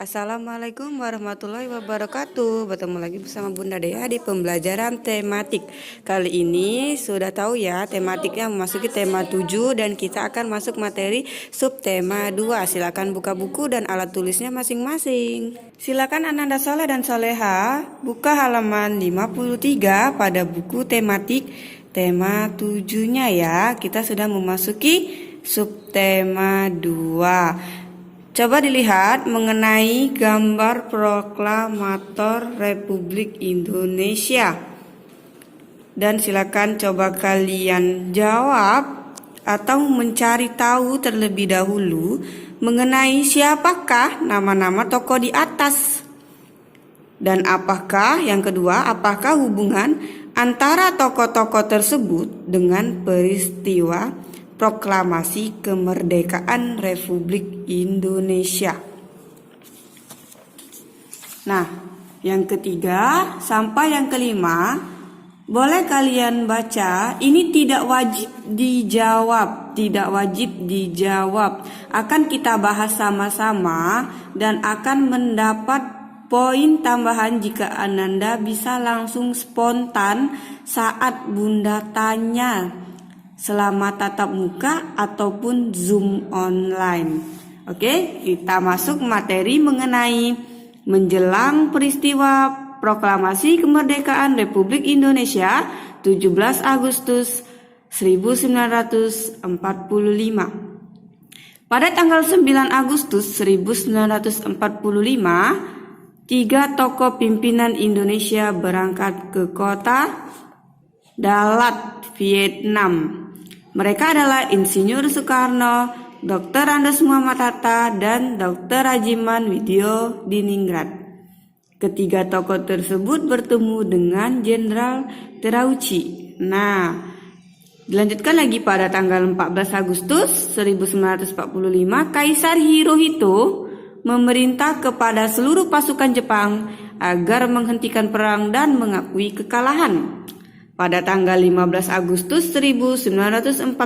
Assalamualaikum warahmatullahi wabarakatuh. Bertemu lagi bersama Bunda Dea di pembelajaran tematik. Kali ini sudah tahu ya tematiknya memasuki tema 7 dan kita akan masuk materi subtema 2. Silakan buka buku dan alat tulisnya masing-masing. Silakan Ananda Soleh dan Soleha buka halaman 53 pada buku tematik tema 7-nya ya. Kita sudah memasuki subtema 2. Coba dilihat mengenai gambar proklamator Republik Indonesia. Dan silakan coba kalian jawab atau mencari tahu terlebih dahulu mengenai siapakah nama-nama tokoh di atas. Dan apakah yang kedua, apakah hubungan antara tokoh-tokoh tersebut dengan peristiwa Proklamasi Kemerdekaan Republik Indonesia. Nah, yang ketiga sampai yang kelima, boleh kalian baca. Ini tidak wajib dijawab, Akan kita bahas sama-sama dan akan mendapat poin tambahan jika Ananda bisa langsung spontan saat Bunda tanya selama tatap muka ataupun Zoom online. Oke, kita masuk materi mengenai menjelang peristiwa Proklamasi Kemerdekaan Republik Indonesia 17 Agustus 1945. Pada tanggal 9 Agustus 1945, 3 tokoh pimpinan Indonesia berangkat ke kota Dalat, Vietnam. Mereka adalah Insinyur Soekarno, Dr. Andes Muhammad Hatta, dan Dr. Rajiman Widyodiningrat. Ketiga tokoh tersebut bertemu dengan Jenderal Terauchi. Nah, dilanjutkan lagi pada tanggal 14 Agustus 1945, Kaisar Hirohito memerintah kepada seluruh pasukan Jepang agar menghentikan perang dan mengakui kekalahan. Pada tanggal 15 Agustus 1945,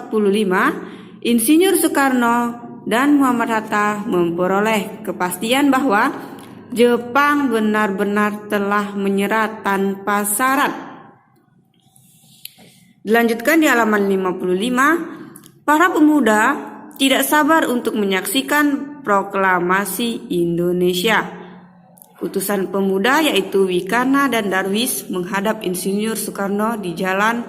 Insinyur Soekarno dan Muhammad Hatta memperoleh kepastian bahwa Jepang benar-benar telah menyerah tanpa syarat. Dilanjutkan di halaman 55, para pemuda tidak sabar untuk menyaksikan proklamasi Indonesia. Utusan pemuda yaitu Wikana dan Darwis menghadap Insinyur Soekarno di Jalan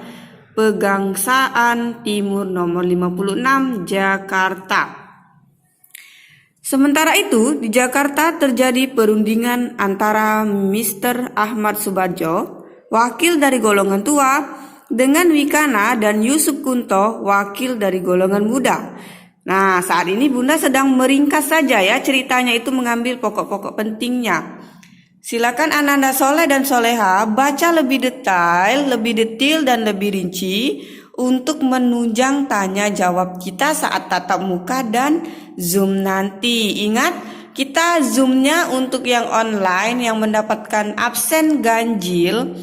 Pegangsaan Timur nomor 56 Jakarta. Sementara itu di Jakarta terjadi perundingan antara Mr. Ahmad Subardjo, wakil dari golongan tua, dengan Wikana dan Yusuf Kunto, wakil dari golongan muda. Nah, saat ini Bunda sedang meringkas saja ya ceritanya, itu mengambil pokok-pokok pentingnya. Silakan Ananda Soleh dan Soleha baca lebih detil dan lebih rinci untuk menunjang tanya jawab kita saat tatap muka dan Zoom nanti. Ingat, kita Zoomnya untuk yang online yang mendapatkan absen ganjil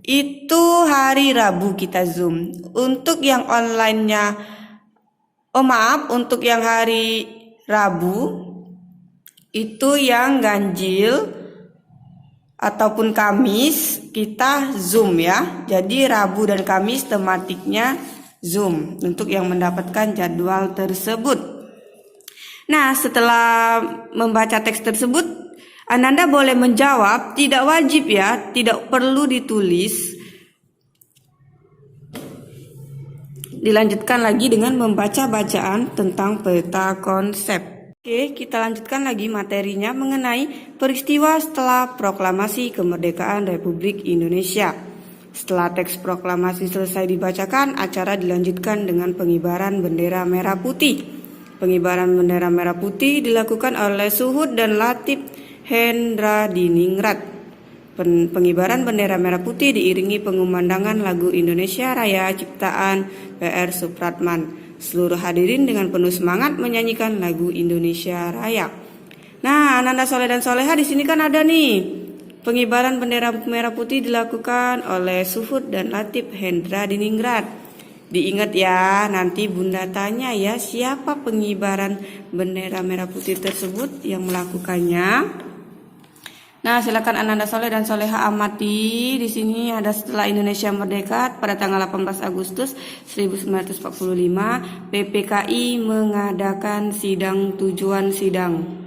itu hari Rabu kita Zoom. Untuk yang online-nya untuk yang hari Rabu itu yang ganjil ataupun Kamis kita Zoom ya. Jadi Rabu dan Kamis tematiknya Zoom untuk yang mendapatkan jadwal tersebut. Nah, setelah membaca teks tersebut, Ananda boleh menjawab, tidak wajib ya, tidak perlu ditulis. Dilanjutkan lagi dengan membaca bacaan tentang peta konsep. Oke, kita lanjutkan lagi materinya mengenai peristiwa setelah Proklamasi Kemerdekaan Republik Indonesia. Setelah teks proklamasi selesai dibacakan, acara dilanjutkan dengan pengibaran bendera merah putih. Pengibaran bendera merah putih dilakukan oleh Suhud dan Latif Hendradiningrat. Pengibaran bendera merah putih diiringi pengumandangan lagu Indonesia Raya ciptaan PR Supratman. Seluruh hadirin dengan penuh semangat menyanyikan lagu Indonesia Raya. Nah, Ananda Soleh dan Soleha di sini kan ada nih. Pengibaran bendera merah putih dilakukan oleh Suhud dan Latif Hendradiningrat. Diingat ya, nanti Bunda tanya ya, siapa pengibaran bendera merah putih tersebut yang melakukannya. Nah, silakan Ananda Soleh dan Soleha amati. Di sini ada setelah Indonesia merdeka pada tanggal 18 Agustus 1945, PPKI mengadakan sidang tujuan sidang.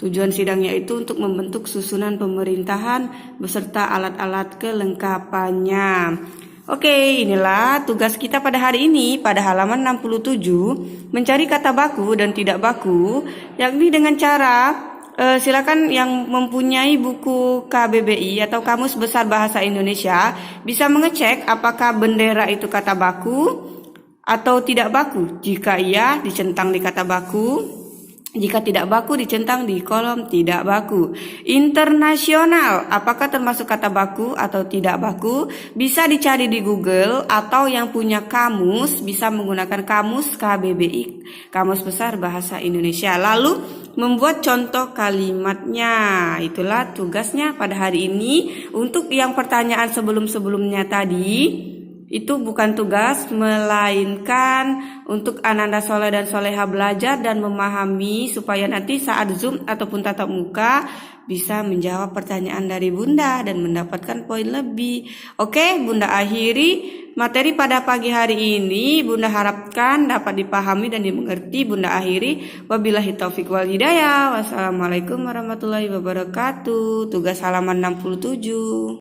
Tujuan sidangnya itu untuk membentuk susunan pemerintahan beserta alat-alat kelengkapannya. Oke, inilah tugas kita pada hari ini pada halaman 67, mencari kata baku dan tidak baku, yakni dengan cara silakan yang mempunyai buku KBBI atau Kamus Besar Bahasa Indonesia bisa mengecek apakah bendera itu kata baku atau tidak baku. Jika iya, dicentang di kata baku. Jika tidak baku, dicentang di kolom tidak baku. Internasional, apakah termasuk kata baku atau tidak baku? Bisa dicari di Google, atau yang punya kamus bisa menggunakan kamus KBBI, Kamus Besar Bahasa Indonesia. Lalu membuat contoh kalimatnya. Itulah tugasnya pada hari ini. Untuk yang pertanyaan sebelum-sebelumnya tadi, itu bukan tugas, melainkan untuk Ananda Soleh dan Soleha belajar dan memahami supaya nanti saat Zoom ataupun tatap muka bisa menjawab pertanyaan dari Bunda dan mendapatkan poin lebih. Oke, Bunda akhiri materi pada pagi hari ini. Bunda harapkan dapat dipahami dan dimengerti. Bunda akhiri. Wabillahi taufik wal hidayah. Wassalamualaikum warahmatullahi wabarakatuh. Tugas halaman 67.